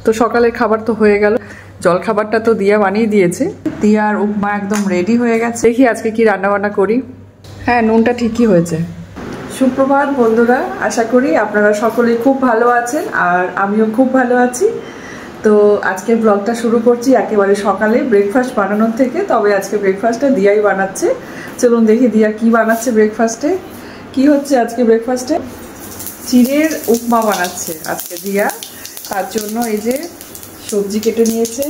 তো সকালের খাবার তো হয়ে গেল, জল খাবারটা তো দিয়া বানিয়ে দিয়েছে। দিয়ার উপমা একদম রেডি হয়ে গেছে। দেখি আজকে কি রান্না বান্না করি। হ্যাঁ, নুনটা ঠিকই হয়েছে। সুপ্রভাত বন্ধুরা, আশা করি আপনারা সকলেই খুব ভালো আছেন আর আমিও খুব ভালো আছি। তো আজকে ব্লগটা শুরু করছি একেবারে সকালে ব্রেকফাস্ট বানানোর থেকে। তবে আজকে ব্রেকফাস্টটা দিয়াই বানাচ্ছে। চলুন দেখি দিয়া কি বানাচ্ছে ব্রেকফাস্টে। কি হচ্ছে আজকে ব্রেকফাস্টে? চিড়ের উপমা বানাচ্ছে আজকে দিয়া। তার জন্য এই যে সবজি কেটে নিয়েছে।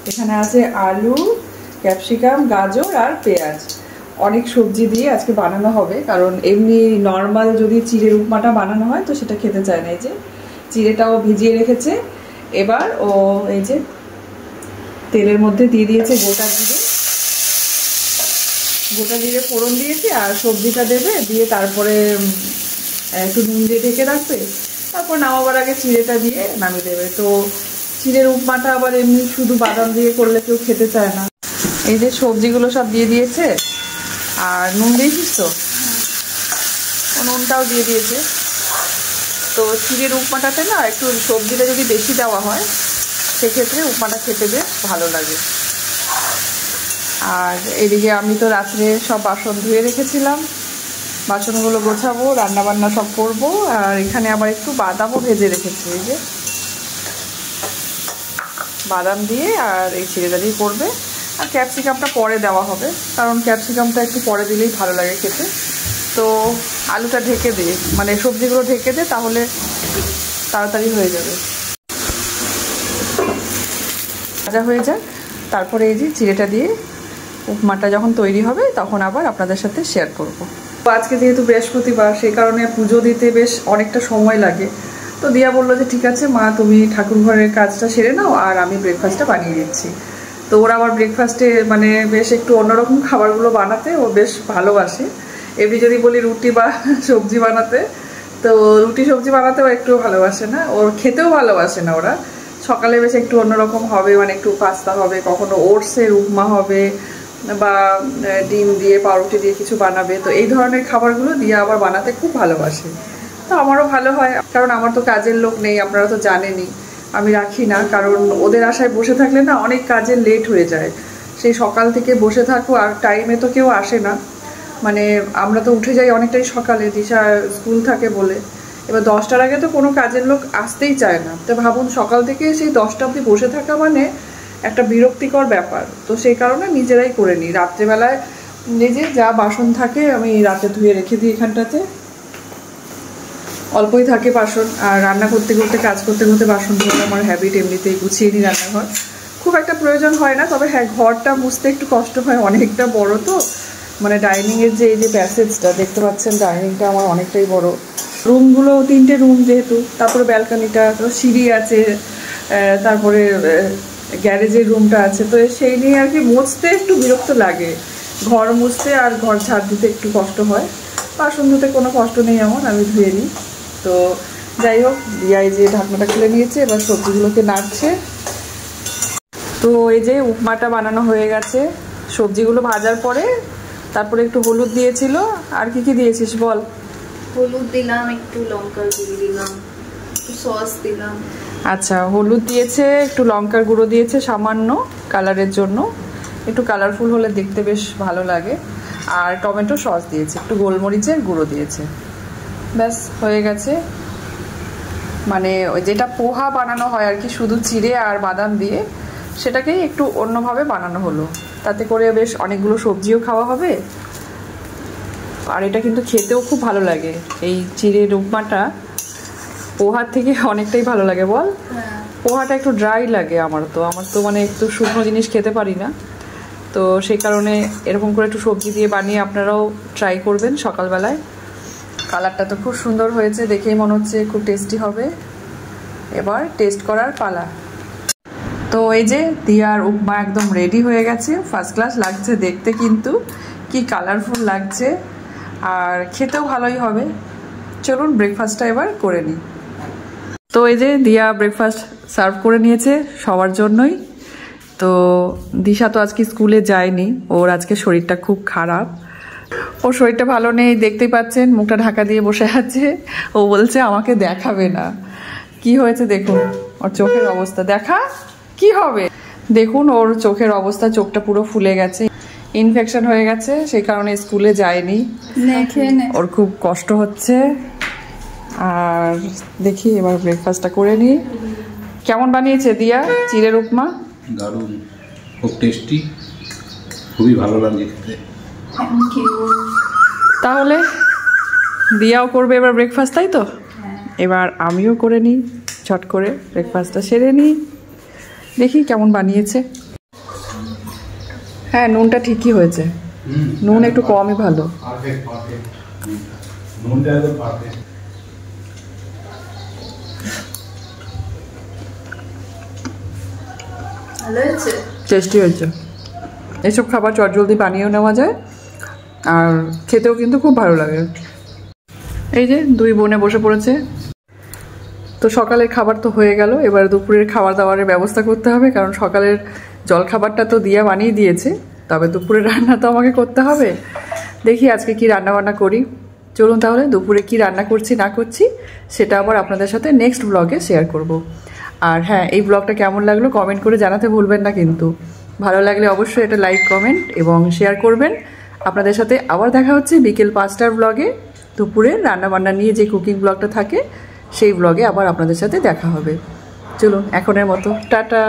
এখানে আছে আলু, ক্যাপসিকাম, গাজর আর পেঁয়াজ। অনেক সবজি দিয়ে আজকে বানানো হবে, কারণ এমনি নর্মাল যদি চিড়ের উপমাটা বানানো হয় তো সেটা খেতে চায় না। এই যে চিড়েটাও ভিজিয়ে রেখেছে। এবার ও এই যে তেলের মধ্যে দিয়ে দিয়েছে গোটা জিরে ফোড়ন দিয়েছি, আর সবজিটা দেবে, দিয়ে তারপরে একটু নুন দিয়ে ঢেকে রাখবে। তারপর নামাবার আগে চিড়েটা দিয়ে নামিয়ে দেবে। তো চিড়ের উপমাটা আবার এমনি শুধু বাদাম দিয়ে করলে কেউ খেতে চায় না। এই যে সবজিগুলো সব দিয়ে দিয়েছে, আর নুন দিয়েছিস তো, নুনটাও দিয়ে দিয়েছে। তো চিড়ের উপমাটাতে না একটু সবজিটা যদি বেশি দেওয়া হয় সেক্ষেত্রে উপমাটা খেতে বেশ ভালো লাগে। আর এদিকে আমি তো রাত্রে সব বাসন ধুয়ে রেখেছিলাম, বাসনগুলো গোছাবো, রান্নাবান্না সব করবো। আর এখানে আবার একটু বাদামও ভেজে রেখেছি। এই যে বাদাম দিয়ে আর এই চিড়েটা দিয়ে করবে। আর ক্যাপসিকামটা পরে দেওয়া হবে, কারণ ক্যাপসিকামটা একটু পরে দিলেই ভালো লাগে খেতে। তো আলুটা ঢেকে দিয়ে, মানে সবজিগুলো ঢেকে দিয়ে, তাহলে তাড়াতাড়ি হয়ে যাবে, ভাজা হয়ে যায়। তারপরে এই যে চিড়েটা দিয়ে উপমাটা যখন তৈরি হবে তখন আবার আপনাদের সাথে শেয়ার করব। আজকে যেহেতু বৃহস্পতিবার, সেই কারণে পুজো দিতে বেশ অনেকটা সময় লাগে। তো দিয়া বললো যে ঠিক আছে মা, তুমি ঠাকুর ঘরের কাজটা সেরে নাও আর আমি ব্রেকফাস্টটা বানিয়ে দিচ্ছি। তো ওরা আবার ব্রেকফাস্টে মানে বেশ একটু অন্যরকম খাবারগুলো বানাতে ও বেশ ভালোবাসে। এমনি যদি বলি রুটি বা সবজি বানাতে, তো রুটি সবজি বানাতেও একটু ভালোবাসে না, ওর খেতেও ভালোবাসে না ওরা। সকালে বেশ একটু অন্যরকম হবে, মানে একটু পাস্তা হবে, কখনো ওটসের উপমা হবে, বা ডিম দিয়ে পাউরুটি দিয়ে কিছু বানাবে। তো এই ধরনের খাবারগুলো দিয়ে আবার বানাতে খুব ভালোবাসে। তো আমারও ভালো হয়, কারণ আমার তো কাজের লোক নেই, আপনারা তো জানেনই। আমি রাখি না, কারণ ওদের আশায় বসে থাকলে না অনেক কাজে লেট হয়ে যায়। সেই সকাল থেকে বসে থাকো আর টাইমে তো কেউ আসে না। মানে আমরা তো উঠে যাই অনেকটাই সকালে, দিশা স্কুল থাকে বলে। এবার 10টার আগে তো কোনো কাজের লোক আসতেই চায় না। তো ভাবুন, সকাল থেকে সেই 10টা অবধি বসে থাকা মানে একটা বিরক্তিকর ব্যাপার। তো সেই কারণে নিজেরাই করে নিই। রাত্রেবেলায় নিজে যা বাসন থাকে আমি রাতে ধুয়ে রেখে দিই এখানটাতে, অল্পই থাকে বাসন। আর রান্না করতে করতে, কাজ করতে করতে বাসন ধোয়ার আমার হ্যাবিট, এমনিতেই গুছিয়ে নিই রান্নাঘর। খুব একটা প্রয়োজন হয় না, তবে হ্যাঁ ঘরটা মুছতে একটু কষ্ট হয়, অনেকটা বড় তো। মানে ডাইনিংয়ের যে এই যে প্যাসেজটা দেখতে পাচ্ছেন, ডাইনিংটা আমার অনেকটাই বড়। রুমগুলো 3টে রুম যেহেতু, তারপরে ব্যালকনিটা, তো সিঁড়ি আছে, তারপরে গ্যারেজের রুমটা আছে। তো সেই নিয়ে আর কি মুছতে একটু বিরক্ত লাগে। ঘর মুছতে আর ঘর ঝাড় দিতে একটু কষ্ট হয়। বাসন ধুতে কোনো কষ্ট নেই আমার, আমি ধুয়ে নিই। তো যাই হোক, দিয়াই যে ঢাকনাটা খুলে নিয়েছে, এবার সবজিগুলোকে নাড়ছে। তো এই যে উপমাটা বানানো হয়ে গেছে। সবজিগুলো ভাজার পরে তারপরে একটু হলুদ দিয়েছিল। আর কি কি দিয়েছিস বল? হলুদ দিলাম, একটু লঙ্কার গুঁড়ো দিলাম, একটু সস দিলাম। আচ্ছা, হলুদ দিয়েছে, একটু লঙ্কার গুঁড়ো দিয়েছে সামান্য কালারের জন্য, একটু কালারফুল হলে দেখতে বেশ ভালো লাগে। আর টমেটো সস দিয়েছে, একটু গোলমরিচের গুঁড়ো দিয়েছে। ব্যাস হয়ে গেছে। মানে ওই যেটা পোহা বানানো হয় আর কি, শুধু চিড়ে আর বাদাম দিয়ে, সেটাকেই একটু অন্যভাবে বানানো হলো। তাতে করে বেশ অনেকগুলো সবজিও খাওয়া হবে। আর এটা কিন্তু খেতেও খুব ভালো লাগে। এই চিড়ের উপমাটা পোহার থেকে অনেকটাই ভালো লাগে বল। পোহাটা একটু ড্রাই লাগে আমার তো মানে একটু শুকনো জিনিস খেতে পারি না। তো সেই কারণে এরকম করে একটু সবজি দিয়ে বানিয়ে আপনারাও ট্রাই করবেন সকালবেলায়। কালারটা তো খুব সুন্দর হয়েছে, দেখেই মনে হচ্ছে খুব টেস্টি হবে। এবার টেস্ট করার পালা। তো এই যে দিয়ার উপমা একদম রেডি হয়ে গেছে। ফার্স্ট ক্লাস লাগছে দেখতে, কিন্তু কি কালারফুল লাগছে, আর খেতেও ভালোই হবে। চলুন ব্রেকফাস্টটা এবার করে নিই। তো এই যে দিয়া ব্রেকফাস্ট সার্ভ করে নিয়েছে সবার জন্যই। তো দিশা তো আজকে স্কুলে যায়নি, ওর আজকে শরীরটা খুব খারাপ। ওর শরীরটা ভালো নেই, দেখতেই পাচ্ছেন মুখটা ঢাকা দিয়ে বসে আছে। ও বলছে আমাকে দেখাবে না। কি হয়েছে দেখুন। ওর চোখের অবস্থা দেখা কি হবে, দেখুন ওর চোখের অবস্থা, চোখটা পুরো ফুলে গেছে, ইনফেকশন হয়ে গেছে, সেই কারণে স্কুলে যায়নি, ওর খুব কষ্ট হচ্ছে। আর দেখি এবার ব্রেকফাস্টটা করে নিই। কেমন বানিয়েছে দিয়া চিড়ের উপমা? দারুণ, খুব টেস্টি, খুবই ভালো লাগছে খেতে। তাহলে দিয়াও করবে এবার ব্রেকফাস্ট, তাই তো? এবার আমিও করে নিই, ছট করে ব্রেকফাস্টটা সেরে নিই, দেখি কেমন বানিয়েছে। হ্যাঁ, নুনটা ঠিকই হয়েছে, নুন একটু কমই ভালো। টেস্টি হয়েছে। এইসব খাবার চটজলদি বানিয়েও নেওয়া যায় আর খেতেও কিন্তু খুব ভালো লাগে। এই যে দুই বোনে বসে পড়েছে। তো সকালের খাবার তো হয়ে গেল, এবার দুপুরের খাবার দাবারের ব্যবস্থা করতে হবে, কারণ সকালের জলখাবারটা তো দিয়া বানিয়ে দিয়েছে, তবে দুপুরের রান্না তো আমাকে করতে হবে। দেখি আজকে কি রান্না বান্না করি। চলুন তাহলে দুপুরে কি রান্না করছি না করছি সেটা আবার আপনাদের সাথে নেক্সট ব্লগে শেয়ার করব। আর হ্যাঁ, এই ব্লগটা কেমন লাগলো কমেন্ট করে জানাতে ভুলবেন না কিন্তু। ভালো লাগলে অবশ্যই এটা লাইক, কমেন্ট এবং শেয়ার করবেন। আপনাদের সাথে আবার দেখা হচ্ছে বিকেল 5টার ব্লগে। দুপুরে রান্নাবান্না নিয়ে যে কুকিং ব্লগটা থাকে সেই ব্লগে আবার আপনাদের সাথে দেখা হবে। চলুন এখনের মতো টাটা।